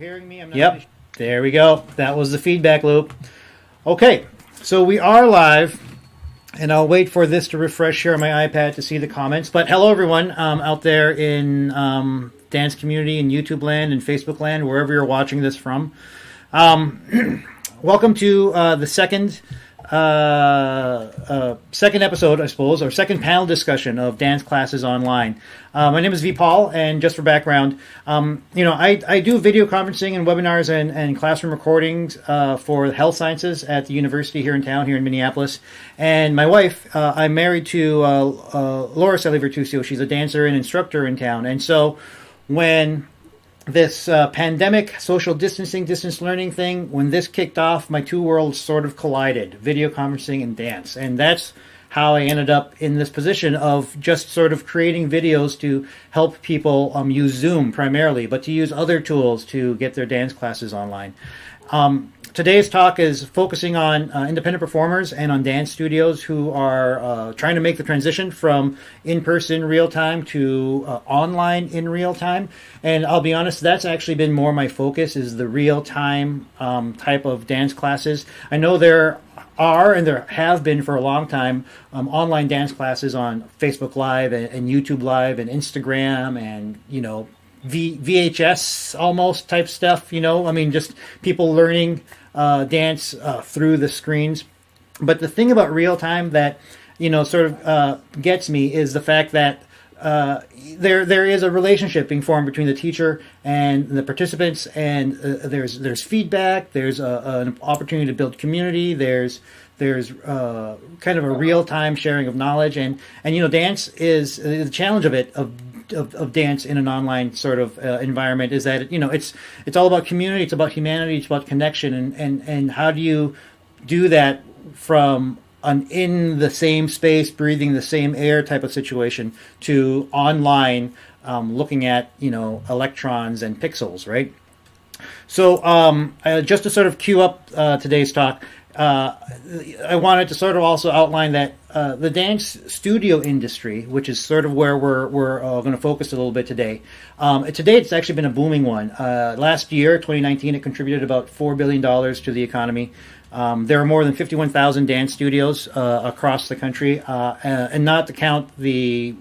Hearing me? I'm not Yep, there we go. That was the feedback loop. Okay, so we are live, and I'll wait for this to refresh here on my iPad to see the comments. But hello, everyone out there in dance community and YouTube land and Facebook land, wherever you're watching this from. Welcome to the second episode, I suppose, or second panel discussion of dance classes online. My name is V. Paul, and just for background, I do video conferencing and webinars and classroom recordings for health sciences at the university here in town, here in Minneapolis. And my wife, I'm married to Laura Salivertusio. She's a dancer and instructor in town. And so when this pandemic, social distancing, distance learning thing, when this kicked off, my two worlds sort of collided, video conferencing and dance. And that's how I ended up in this position of just sort of creating videos to help people use Zoom primarily, but to use other tools to get their dance classes online. Today's talk is focusing on independent performers and on dance studios who are trying to make the transition from in-person real-time to online in real-time. And I'll be honest, that's actually been more my focus, is the real-time type of dance classes. I know there are, and there have been for a long time, online dance classes on Facebook Live and YouTube Live and Instagram and, VHS almost type stuff, just people learning dance through the screens. But the thing about real time that, gets me is the fact that there is a relationship being formed between the teacher and the participants, and there's feedback, there's an opportunity to build community, there's kind of a real-time sharing of knowledge, and dance is the challenge of it, of dance in an online sort of environment, is that it's all about community, it's about humanity, it's about connection, and how do you do that from an in the same space, breathing the same air type of situation to online, looking at electrons and pixels, right? So just to sort of cue up today's talk, I wanted to sort of also outline that the dance studio industry, which is sort of where we're going to focus a little bit today. Today, it's actually been a booming one. Last year, 2019, it contributed about $4 billion to the economy. There are more than 51,000 dance studios across the country, and not to count the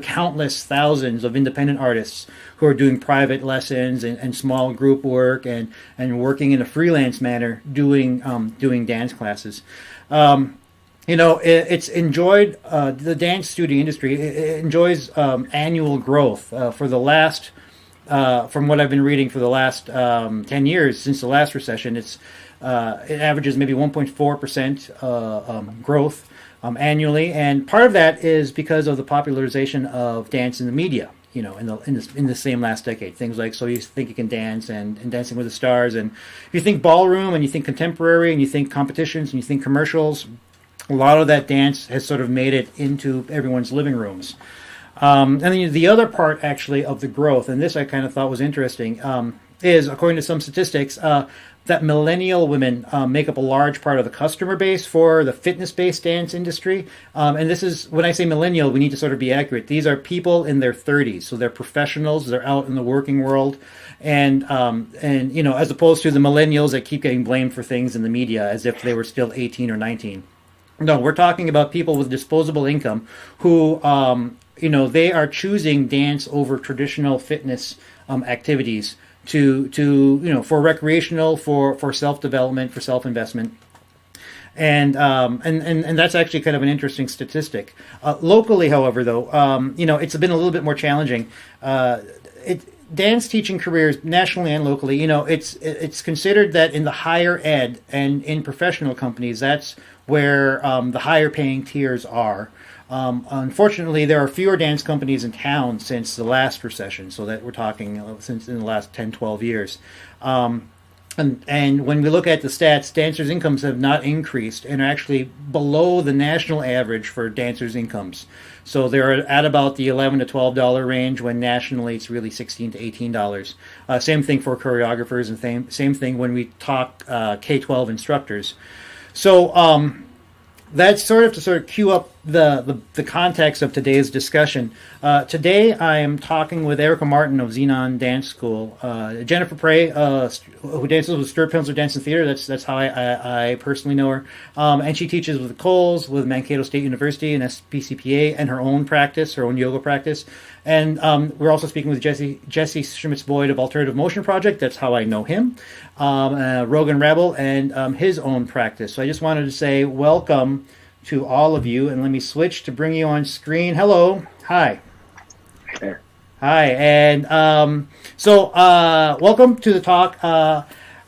countless thousands of independent artists who are doing private lessons and small group work and working in a freelance manner doing dance classes. It's enjoyed, the dance studio industry, it enjoys annual growth for the last, from what I've been reading, for the last 10 years since the last recession. It averages maybe 1.4% growth annually, and part of that is because of the popularization of dance in the media. In the same last decade, things like So You Think You Can Dance and Dancing with the Stars, and if you think ballroom and you think contemporary and you think competitions and you think commercials, a lot of that dance has sort of made it into everyone's living rooms. And then the other part actually of the growth, and this I kind of thought was interesting, is according to some statistics, that millennial women make up a large part of the customer base for the fitness-based dance industry. And this is, when I say millennial, we need to sort of be accurate. These are people in their 30s, so they're professionals, they're out in the working world, and as opposed to the millennials that keep getting blamed for things in the media as if they were still 18 or 19. No, we're talking about people with disposable income who, they are choosing dance over traditional fitness activities for recreational, for self-development, for self-investment. And that's actually kind of an interesting statistic. Locally, however, though, it's been a little bit more challenging. Dance teaching careers, nationally and locally, it's considered that in the higher ed and in professional companies, that's where the higher paying tiers are. Unfortunately, there are fewer dance companies in town since the last recession, so that we're talking since in the last 10, 12 years. And when we look at the stats, dancers' incomes have not increased and are actually below the national average for dancers' incomes. So they're at about the $11 to $12 range, when nationally it's really $16 to $18. Same thing for choreographers, and same thing when we talk K-12 instructors. So that's sort of to cue up the context of today's discussion. Today I am talking with Erika Martin of Zenon Dance School. Jennifer Prey, who dances with Stir Pencil Dance and Theater. That's how I personally know her. And she teaches with Cowles, with Mankato State University and SPCPA, and her own practice, her own yoga practice. And we're also speaking with Jesse Schmitz-Boyd of Alternative Motion Project. That's how I know him. Rogue Rabble, and his own practice. So I just wanted to say welcome to all of you, and let me switch to bring you on screen. Hello. Hi. Hi there. Hi. And welcome to the talk.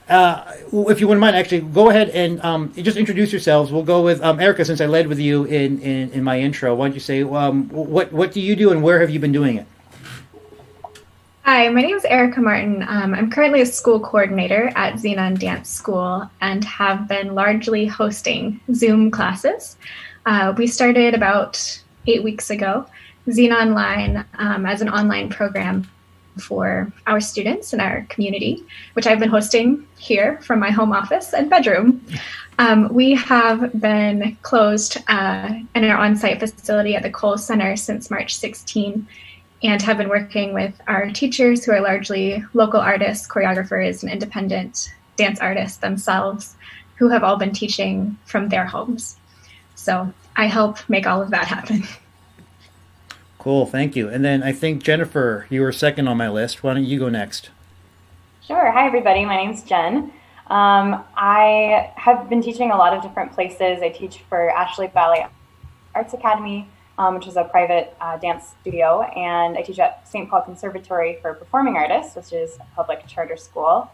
If you wouldn't mind, actually, go ahead and just introduce yourselves. We'll go with Erika, since I led with you in my intro. Why don't you say what do you do and where have you been doing it? Hi, my name is Erika Martin. I'm currently a school coordinator at Zenon Dance School and have been largely hosting Zoom classes. We started about 8 weeks ago, Zenon Line, as an online program for our students in our community, which I've been hosting here from my home office and bedroom. We have been closed in our on-site facility at the Cowles Center since March 16, and have been working with our teachers, who are largely local artists, choreographers, and independent dance artists themselves, who have all been teaching from their homes. So I help make all of that happen. Cool, thank you. And then I think, Jennifer, you were second on my list. Why don't you go next? Sure. Hi, everybody. My name's Jen. I have been teaching a lot of different places. I teach for Ashley Ballet Arts Academy, which is a private dance studio, and I teach at St. Paul Conservatory for Performing Artists, which is a public charter school.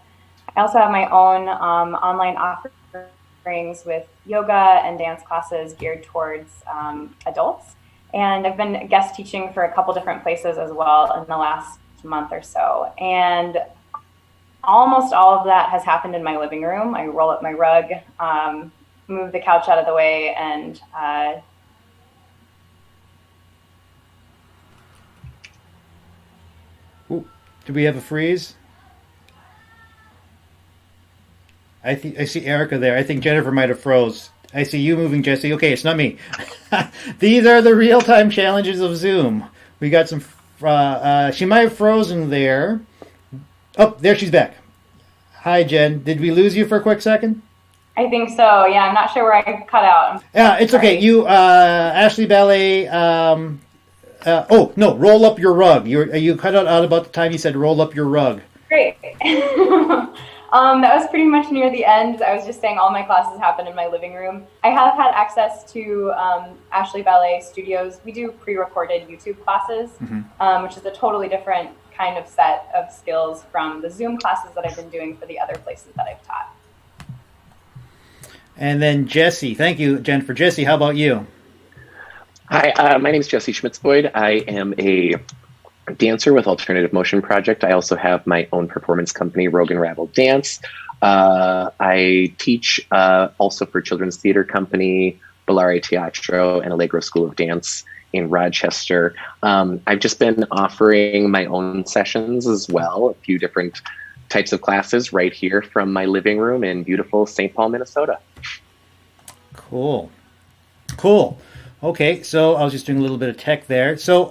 I also have my own online offerings with yoga and dance classes geared towards adults, and I've been guest teaching for a couple different places as well in the last month or so, and almost all of that has happened in my living room. I roll up my rug, move the couch out of the way, and Do we have a freeze? I see Erika there. I think Jennifer might have froze. I see you moving, Jesse. Okay, it's not me. These are the real-time challenges of Zoom. We got some... she might have frozen there. Oh, there she's back. Hi, Jen. Did we lose you for a quick second? I think so. Yeah, I'm not sure where I cut out. Yeah, it's okay. You, Ashley Ballet... oh, no, roll up your rug. You cut out about the time you said roll up your rug. Great. That was pretty much near the end. I was just saying all my classes happen in my living room. I have had access to Ashley Ballet Studios. We do pre-recorded YouTube classes, which is a totally different kind of set of skills from the Zoom classes that I've been doing for the other places that I've taught. And then Jesse. Thank you, Jennifer. Jesse, how about you? Hi, my name is Jesse Schmitz-Boyd. I am a dancer with Alternative Motion Project. I also have my own performance company, Rogue Rabble Dance. I teach also for Children's Theater Company, Ballare Teatro, and Allegro School of Dance in Rochester. I've just been offering my own sessions as well, a few different types of classes right here from my living room in beautiful St. Paul, Minnesota. Cool. Okay, so I was just doing a little bit of tech there. So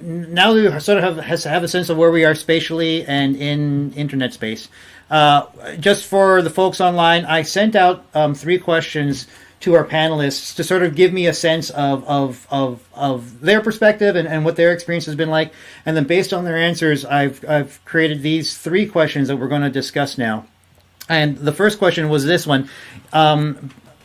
now we sort of have a sense of where we are spatially and in internet space. Just for the folks online, I sent out 3 questions to our panelists to sort of give me a sense of their perspective and what their experience has been like. And then based on their answers, I've created these 3 questions that we're going to discuss now. And the first question was this one.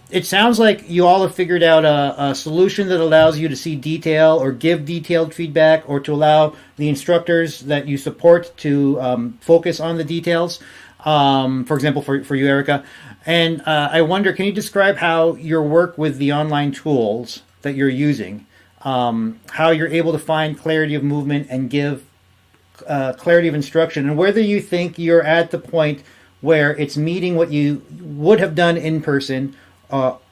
It sounds like you all have figured out a solution that allows you to see detail or give detailed feedback, or to allow the instructors that you support to focus on the details. For example, for you, Erika. And I wonder, can you describe how your work with the online tools that you're using, how you're able to find clarity of movement and give clarity of instruction, and whether you think you're at the point where it's meeting what you would have done in person,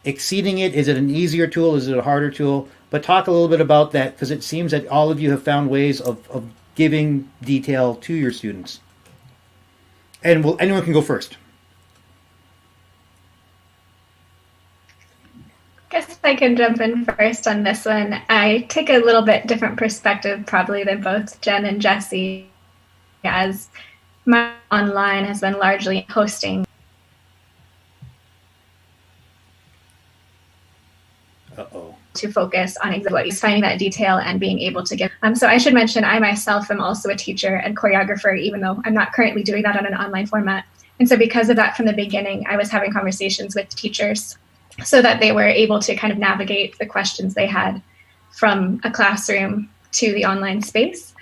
exceeding it? Is it an easier tool? Is it a harder tool? But talk a little bit about that, because it seems that all of you have found ways of giving detail to your students. And anyone can go first. I guess I I can jump in first on this one. I take a little bit different perspective probably than both Jen and Jesse, as my online has been largely hosting. To focus on exactly finding that detail and being able to give. So I should mention, I myself am also a teacher and choreographer, even though I'm not currently doing that on an online format. And so because of that, from the beginning, I was having conversations with teachers so that they were able to kind of navigate the questions they had from a classroom to the online space.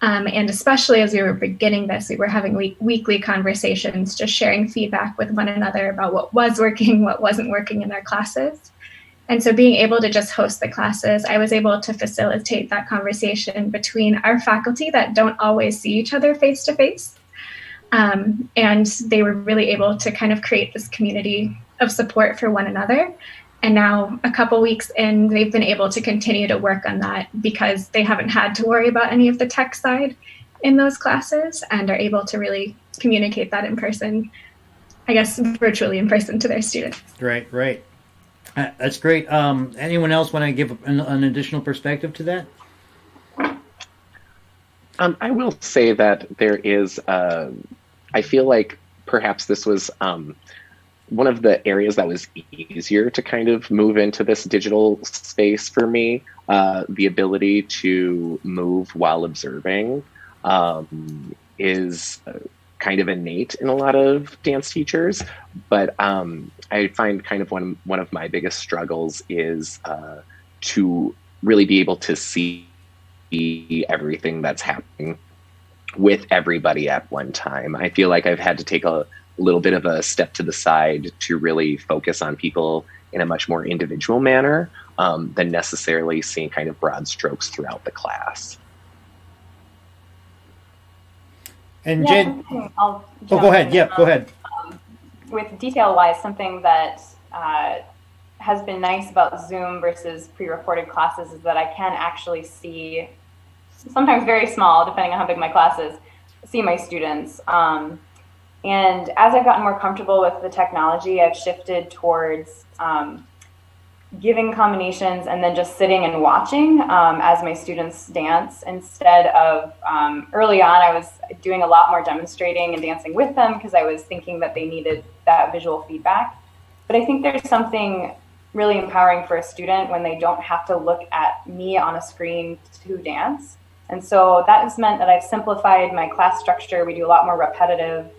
And especially as we were beginning this, we were having weekly conversations, just sharing feedback with one another about what was working, what wasn't working in their classes. And so being able to just host the classes, I was able to facilitate that conversation between our faculty that don't always see each other face to face. And they were really able to kind of create this community of support for one another. And now a couple weeks in, they've been able to continue to work on that because they haven't had to worry about any of the tech side in those classes and are able to really communicate that in person, I guess virtually in person to their students. Right. That's great. Anyone else want to give an additional perspective to that? I will say that there is, I feel like perhaps this was one of the areas that was easier to kind of move into this digital space for me. The ability to move while observing is kind of innate in a lot of dance teachers, but I find kind of one of my biggest struggles is to really be able to see everything that's happening with everybody at one time. I feel like I've had to take a little bit of a step to the side to really focus on people in a much more individual manner than necessarily seeing kind of broad strokes throughout the class. And Jen, I'll go ahead. Yeah, go ahead. With detail-wise, something that has been nice about Zoom versus pre-recorded classes is that I can actually see, sometimes very small, depending on how big my class is, see my students. And as I've gotten more comfortable with the technology, I've shifted towards giving combinations and then just sitting and watching as my students dance instead of early on I was doing a lot more demonstrating and dancing with them because I was thinking that they needed that visual feedback. But I think there's something really empowering for a student when they don't have to look at me on a screen to dance. And so that has meant that I've simplified my class structure. We do a lot more repetitive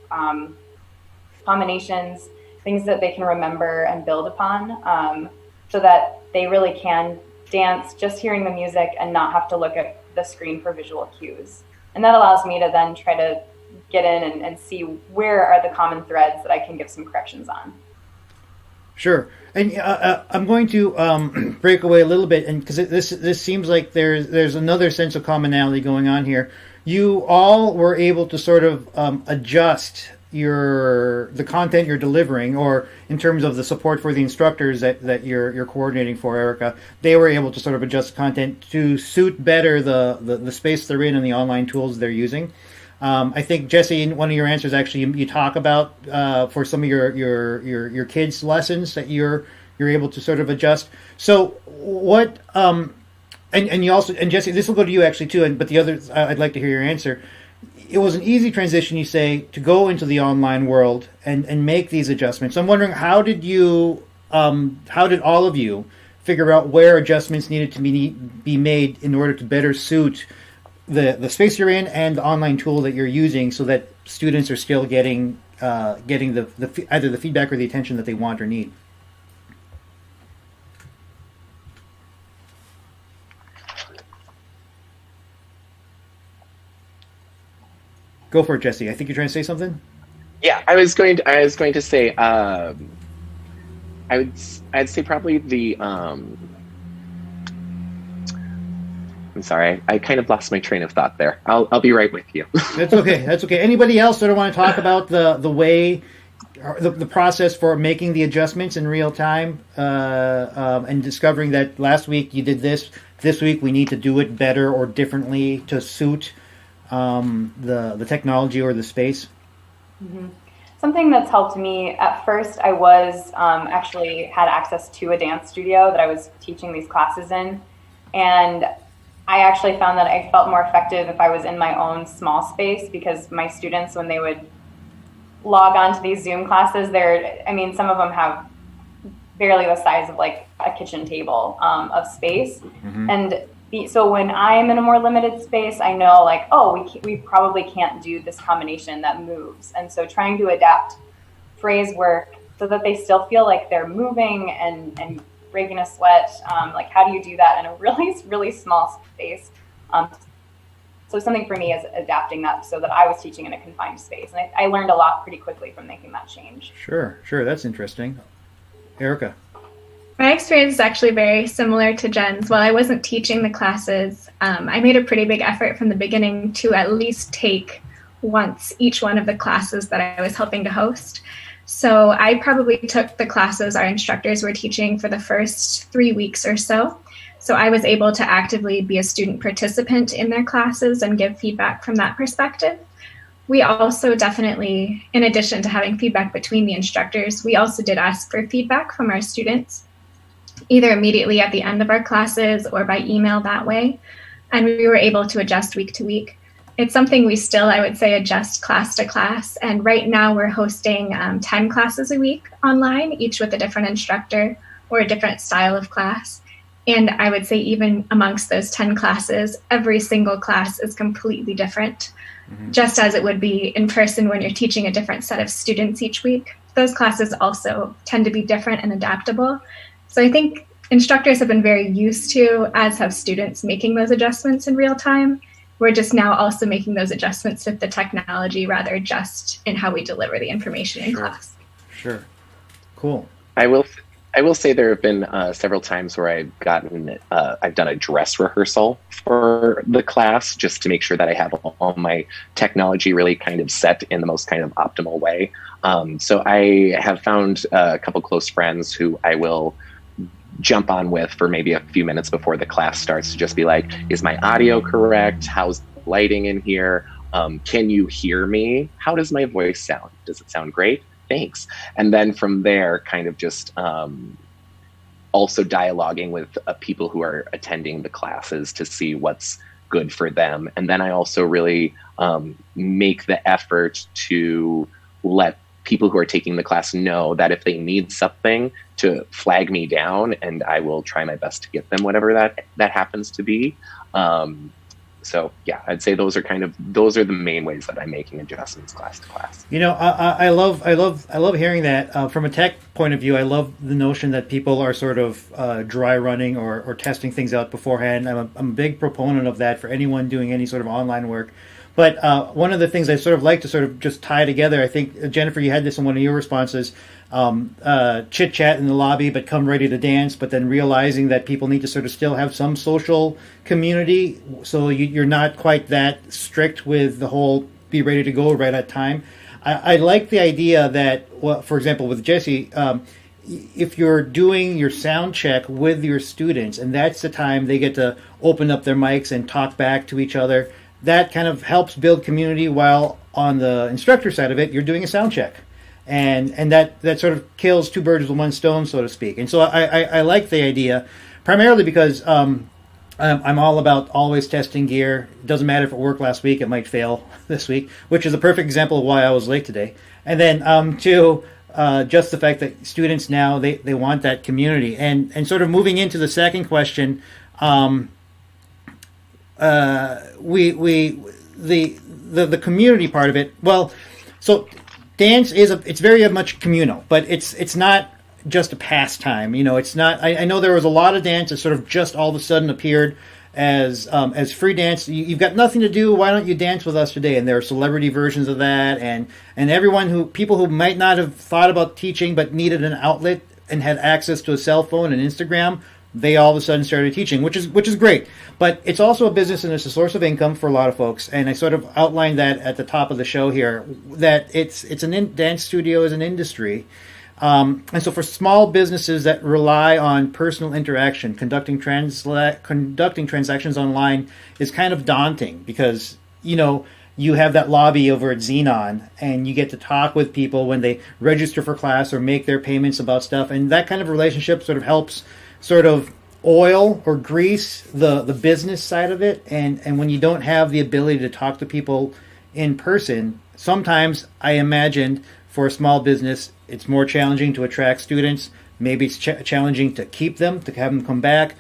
combinations, things that they can remember and build upon. So that they really can dance just hearing the music and not have to look at the screen for visual cues. And that allows me to then try to get in and see where are the common threads that I can give some corrections on. Sure. And I'm going to break away a little bit, and because this seems like there's another sense of commonality going on here. You all were able to sort of adjust the content you're delivering, or in terms of the support for the instructors that you're coordinating for, Erika, they were able to sort of adjust the content to suit better the space they're in and the online tools they're using. I think, Jesse, in one of your answers, actually, you talk about for some of your kids' lessons that you're able to sort of adjust. So what and you also, and Jesse, this will go to you actually too, but the others, I'd like to hear your answer. It was an easy transition, you say, to go into the online world and make these adjustments. I'm wondering, how did all of you figure out where adjustments needed to be made in order to better suit the space you're in and the online tool that you're using, so that students are still getting either the feedback or the attention that they want or need? Go for it, Jesse. I think you're trying to say something. Yeah, I was going to say I'd say probably the I'm sorry, I kind of lost my train of thought there. I'll be right with you. That's okay. Anybody else that want to talk about the way, the process for making the adjustments in real time, and discovering that last week you did this week we need to do it better or differently to suit the technology or the space? Mm-hmm. Something that's helped me, at first I was actually had access to a dance studio that I was teaching these classes in. And I actually found that I felt more effective if I was in my own small space, because my students, when they would log on to these Zoom classes, some of them have barely the size of like a kitchen table of space. Mm-hmm. And so when I'm in a more limited space, I know like, oh, we probably can't do this combination that moves. And so trying to adapt phrase work so that they still feel like they're moving and breaking a sweat. Like, how do you do that in a really, really small space? So something for me is adapting that so that I was teaching in a confined space. And I learned a lot pretty quickly from making that change. Sure. That's interesting. Erika. My experience is actually very similar to Jen's. While I wasn't teaching the classes, I made a pretty big effort from the beginning to at least take once each one of the classes that I was helping to host. So I probably took the classes our instructors were teaching for the first 3 weeks or so. So I was able to actively be a student participant in their classes and give feedback from that perspective. We also definitely, in addition to having feedback between the instructors, we also did ask for feedback from our students, either immediately at the end of our classes or by email that way. And we were able to adjust week to week. It's something we still, I would say, adjust class to class. And right now we're hosting 10 classes a week online, each with a different instructor or a different style of class. And I would say even amongst those 10 classes, every single class is completely different, just as it would be in person when you're teaching a different set of students each week. Those classes also tend to be different and adaptable. So I think instructors have been very used to, as have students, making those adjustments in real time. We're just now also making those adjustments with the technology rather just in how we deliver the information in class. Sure. Cool. I will say there have been several times where I've done a dress rehearsal for the class just to make sure that I have all my technology really kind of set in the most kind of optimal way. So I have found a couple close friends who I will jump on with for maybe a few minutes before the class starts to just be like, is my audio correct? How's the lighting in here? Can you hear me? How does my voice sound? Does it sound great? Thanks. And then from there, kind of just also dialoguing with people who are attending the classes to see what's good for them. And then I also really make the effort to let people who are taking the class know that if they need something, to flag me down, and I will try my best to get them whatever that happens to be. So yeah, I'd say those are the main ways that I'm making adjustments class to class. You know, I love hearing that from a tech point of view. I love the notion that people are sort of dry running or testing things out beforehand. I'm a big proponent of that for anyone doing any sort of online work. But one of the things I sort of like to sort of just tie together, I think, Jennifer, you had this in one of your responses, chit-chat in the lobby, but come ready to dance, but then realizing that people need to sort of still have some social community, so you're not quite that strict with the whole be ready to go right at time. I like the idea that, well, for example, with Jesse, if you're doing your sound check with your students, and that's the time they get to open up their mics and talk back to each other, that kind of helps build community, while on the instructor side of it, you're doing a sound check. And that sort of kills two birds with one stone, so to speak. And so I like the idea, primarily because I'm all about always testing gear. It doesn't matter if it worked last week, it might fail this week, which is a perfect example of why I was late today. And then just the fact that students now, they want that community. And sort of moving into the second question, the community part of it. Well, so dance it's very much communal, but it's not just a pastime. You know, it's not. I know there was a lot of dance that sort of just all of a sudden appeared as free dance. You've got nothing to do. Why don't you dance with us today? And there are celebrity versions of that, and people who might not have thought about teaching but needed an outlet and had access to a cell phone and Instagram, they all of a sudden started teaching, which is great. But it's also a business and it's a source of income for a lot of folks. And I sort of outlined that at the top of the show here, that dance studio is an industry. And so for small businesses that rely on personal interaction, conducting transactions online is kind of daunting, because, you know, you have that lobby over at Zenon, and you get to talk with people when they register for class or make their payments about stuff, and that kind of relationship sort of helps sort of oil or grease the business side of it. And when you don't have the ability to talk to people in person, sometimes I imagined for a small business it's more challenging to attract students. Maybe it's challenging to keep them, to have them come back.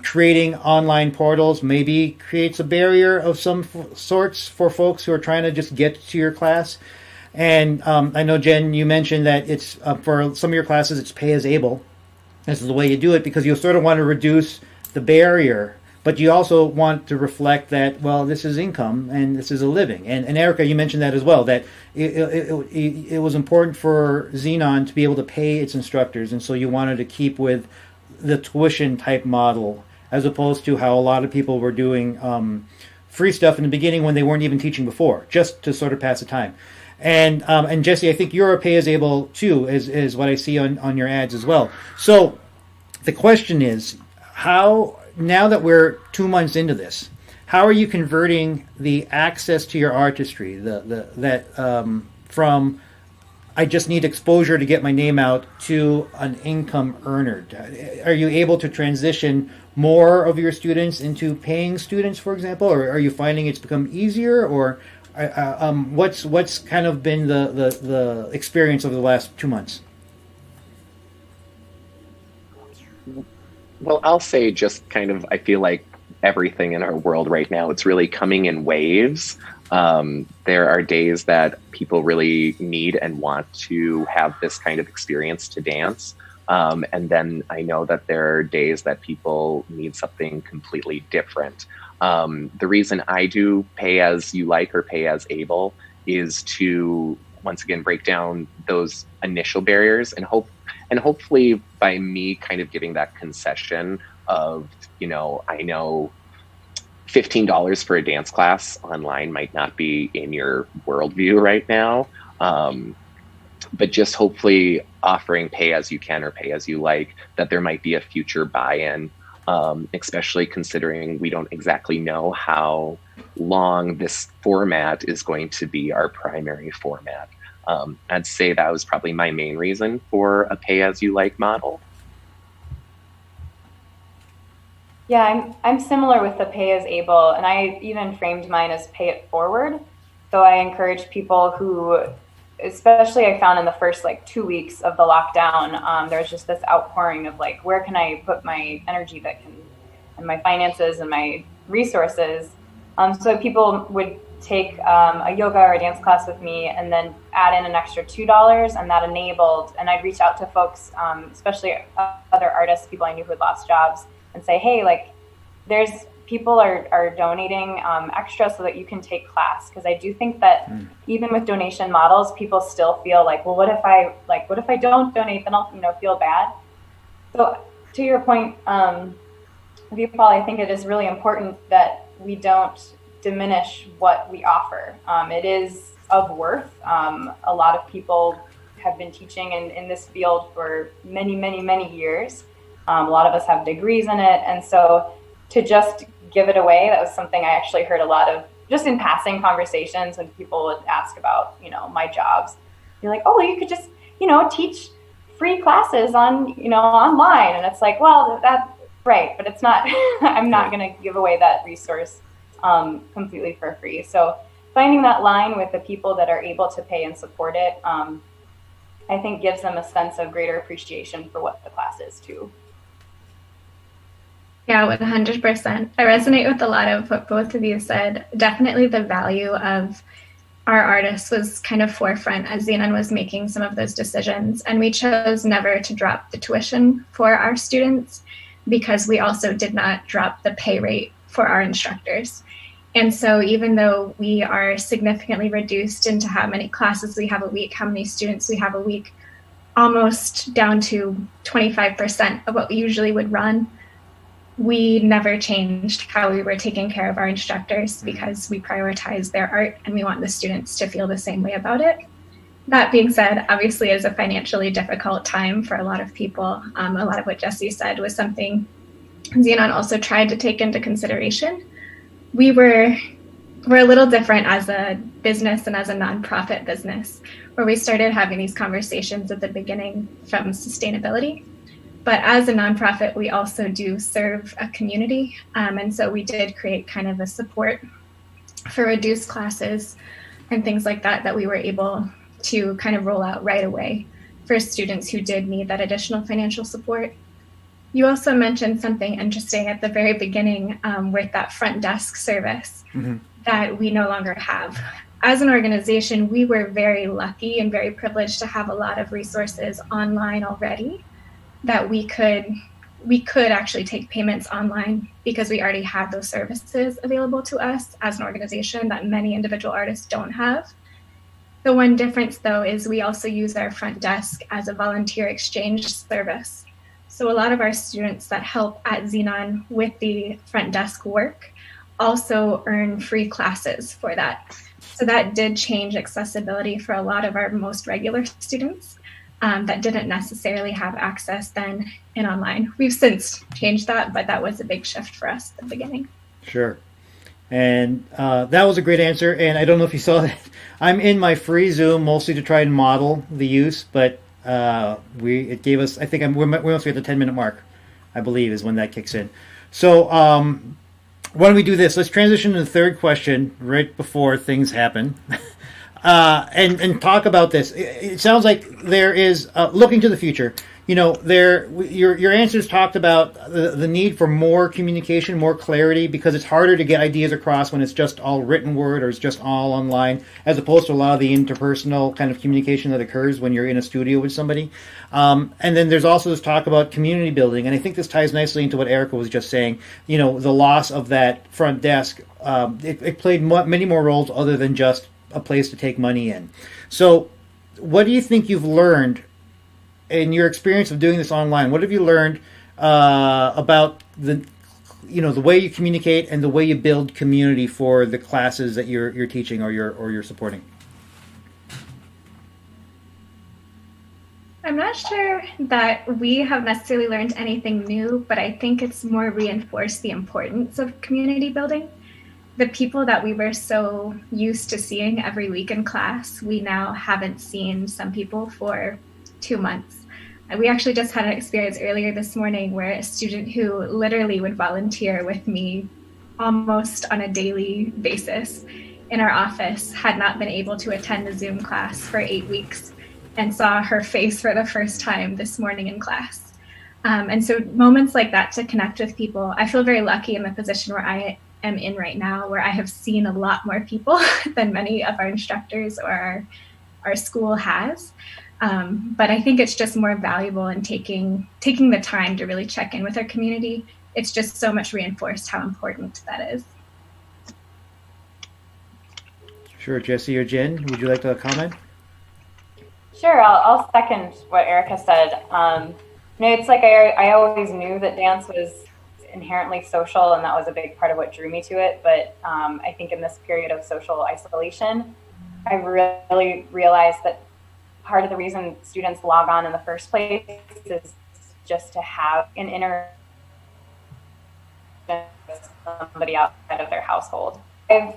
Creating online portals maybe creates a barrier of some sorts for folks who are trying to just get to your class. And I know, Jen, you mentioned that it's for some of your classes it's pay as able. This is the way you do it because you sort of want to reduce the barrier, but you also want to reflect that, well, this is income and this is a living. And Erika, you mentioned that as well, that it was important for Zenon to be able to pay its instructors, and so you wanted to keep with the tuition type model as opposed to how a lot of people were doing free stuff in the beginning when they weren't even teaching before, just to sort of pass the time. And Jesse, I think you're a pay as able too, is what I see on your ads as well. So the question is, how, now that we're 2 months into this, how are you converting the access to your artistry, from I just need exposure to get my name out to an income earner? Are you able to transition more of your students into paying students, for example, or are you finding it's become easier, or what's kind of been the experience over the last 2 months? Well, I'll say just kind of, I feel like everything in our world right now, it's really coming in waves. There are days that people really need and want to have this kind of experience to dance. And then I know that there are days that people need something completely different. The reason I do pay as you like or pay as able is to, once again, break down those initial barriers and hopefully by me kind of giving that concession of, I know $15 for a dance class online might not be in your worldview right now. But just hopefully offering pay as you can or pay as you like, that there might be a future buy-in, especially considering we don't exactly know how long this format is going to be our primary format. I'd say that was probably my main reason for a pay as you like model. Yeah, I'm similar with the pay as able, and I even framed mine as pay it forward. So I encourage people who, especially I found in the first 2 weeks of the lockdown, there's just this outpouring of where can I put my energy and my finances and my resources. So people would take a yoga or a dance class with me and then add in an extra $2, and that enabled, and I'd reach out to folks, especially other artists, people I knew who had lost jobs, and say, hey, there's people are donating extra so that you can take class. Because I do think that even with donation models, people still feel well, what if I don't donate, then I'll feel bad. So to your point, Paul, I think it is really important that we don't diminish what we offer. It is of worth. A lot of people have been teaching in this field for many, many, many years. A lot of us have degrees in it. And so to just give it away, that was something I actually heard a lot of just in passing conversations when people would ask about, my jobs. You're like, oh, you could just, teach free classes on, online. And it's well, that's right. But it's not, I'm not going to give away that resource completely for free. So finding that line with the people that are able to pay and support it, I think gives them a sense of greater appreciation for what the class is too. Yeah, 100%. I resonate with a lot of what both of you said. Definitely the value of our artists was kind of forefront as Zenon was making some of those decisions. And we chose never to drop the tuition for our students because we also did not drop the pay rate for our instructors. And so even though we are significantly reduced into how many classes we have a week, how many students we have a week, almost down to 25% of what we usually would run, we never changed how we were taking care of our instructors because we prioritize their art and we want the students to feel the same way about it. That being said, obviously it's a financially difficult time for a lot of people. A lot of what Jesse said was something Zenon also tried to take into consideration. We were we're a little different as a business and as a nonprofit business, where we started having these conversations at the beginning from sustainability. But as a nonprofit, we also do serve a community. And so we did create kind of a support for reduced classes and things like that, that we were able to kind of roll out right away for students who did need that additional financial support. You also mentioned something interesting at the very beginning with that front desk service that we no longer have. As an organization, we were very lucky and very privileged to have a lot of resources online already, that we could actually take payments online because we already had those services available to us as an organization that many individual artists don't have. The one difference, though, is we also use our front desk as a volunteer exchange service. So a lot of our students that help at Zenon with the front desk work also earn free classes for that. So that did change accessibility for a lot of our most regular students that didn't necessarily have access then in online. We've since changed that, but that was a big shift for us at the beginning. Sure. And that was a great answer. And I don't know if you saw that. I'm in my free Zoom mostly to try and model the use, but it gave us, I think we're must be at the 10-minute mark, I believe, is when that kicks in. So why don't we do this? Let's transition to the third question right before things happen. And talk about this. It sounds like there is looking to the future. You know, your answers talked about the need for more communication, more clarity, because it's harder to get ideas across when it's just all written word or it's just all online, as opposed to a lot of the interpersonal kind of communication that occurs when you're in a studio with somebody. And then there's also this talk about community building, and I think this ties nicely into what Erika was just saying. You know, the loss of that front desk, it played many more roles other than just a place to take money in. So what do you think you've learned in your experience of doing this online? What have you learned about the way you communicate and the way you build community for the classes that you're teaching or you're supporting? I'm not sure that we have necessarily learned anything new, but I think it's more reinforced the importance of community building. The people that we were so used to seeing every week in class, we now haven't seen some people for 2 months. We actually just had an experience earlier this morning where a student who literally would volunteer with me almost on a daily basis in our office had not been able to attend the Zoom class for 8 weeks and saw her face for the first time this morning in class. And so moments like that to connect with people, I feel very lucky in the position where I am in right now, where I have seen a lot more people than many of our instructors or our school has. But I think it's just more valuable in taking the time to really check in with our community. It's just so much reinforced how important that is. Sure. Jesse or Jen, would you like to comment? Sure, I'll second what Erika said. It's like I always knew that dance was inherently social, and that was a big part of what drew me to it. But I think in this period of social isolation, I really realized that part of the reason students log on in the first place is just to have an interaction with somebody outside of their household. With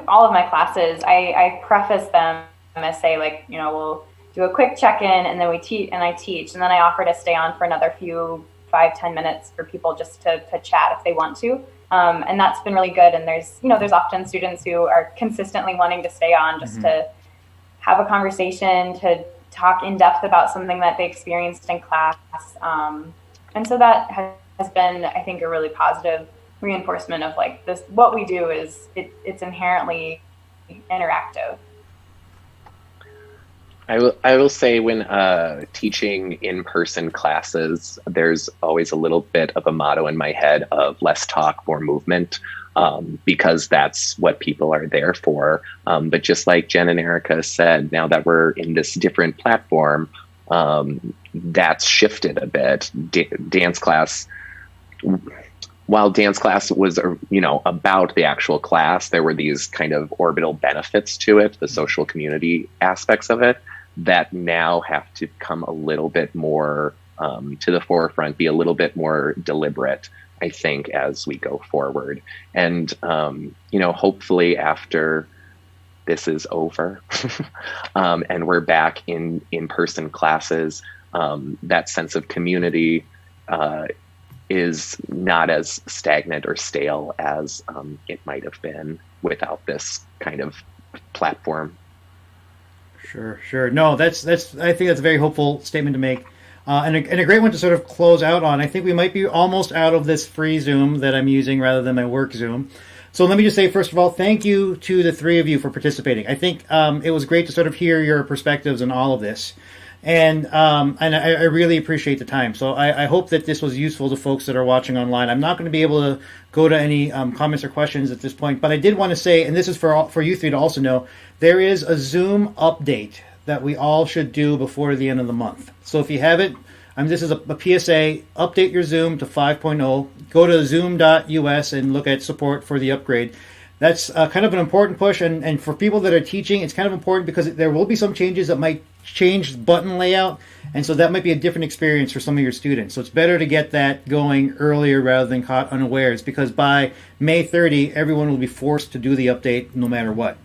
all of my classes, I preface them as say, like, we'll do a quick check-in, and then I teach, and then I offer to stay on for another 5-10 minutes for people just to chat if they want to. And that's been really good. And there's often students who are consistently wanting to stay on just to have a conversation, to talk in depth about something that they experienced in class. And so that has been, I think, a really positive reinforcement of like this. What we do is it's inherently interactive. I will say when teaching in-person classes, there's always a little bit of a motto in my head of less talk, more movement, because that's what people are there for. But just like Jen and Erika said, now that we're in this different platform, that's shifted a bit. Dance class, while dance class was, about the actual class, there were these kind of orbital benefits to it, the social community aspects of it, that now have to come a little bit more to the forefront, be a little bit more deliberate. I think, as we go forward. And, hopefully after this is over and we're back in in-person classes, that sense of community is not as stagnant or stale as it might have been without this kind of platform. Sure. No, that's. I think that's a very hopeful statement to make, and a great one to sort of close out on. I think we might be almost out of this free Zoom that I'm using rather than my work Zoom. So let me just say, first of all, thank you to the three of you for participating. I think it was great to sort of hear your perspectives on all of this. And I really appreciate the time. So I hope that this was useful to folks that are watching online. I'm not going to be able to go to any comments or questions at this point, but I did want to say, and this is for you three to also know, there is a Zoom update that we all should do before the end of the month. So if you have it, this is a PSA, update your Zoom to 5.0. Go to zoom.us and look at support for the upgrade. That's kind of an important push, and for people that are teaching, it's kind of important because there will be some changes that might change button layout, and so that might be a different experience for some of your students. So it's better to get that going earlier rather than caught unawares, because by May 30, everyone will be forced to do the update no matter what.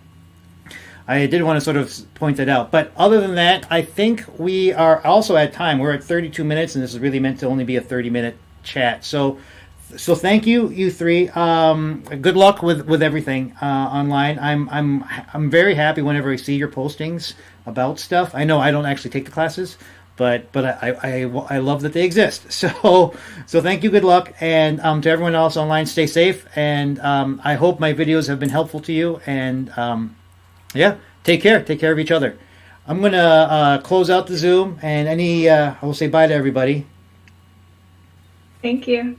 I did want to sort of point that out. But other than that, I think we are also at time. We're at 32 minutes, and this is really meant to only be a 30-minute chat. So thank you, you three. Good luck with everything online. I'm very happy whenever I see your postings about stuff. I know I don't actually take the classes, but I love that they exist. So thank you. Good luck, and to everyone else online, stay safe. And I hope my videos have been helpful to you. And take care. Take care of each other. I'm gonna close out the Zoom, and I will say bye to everybody. Thank you.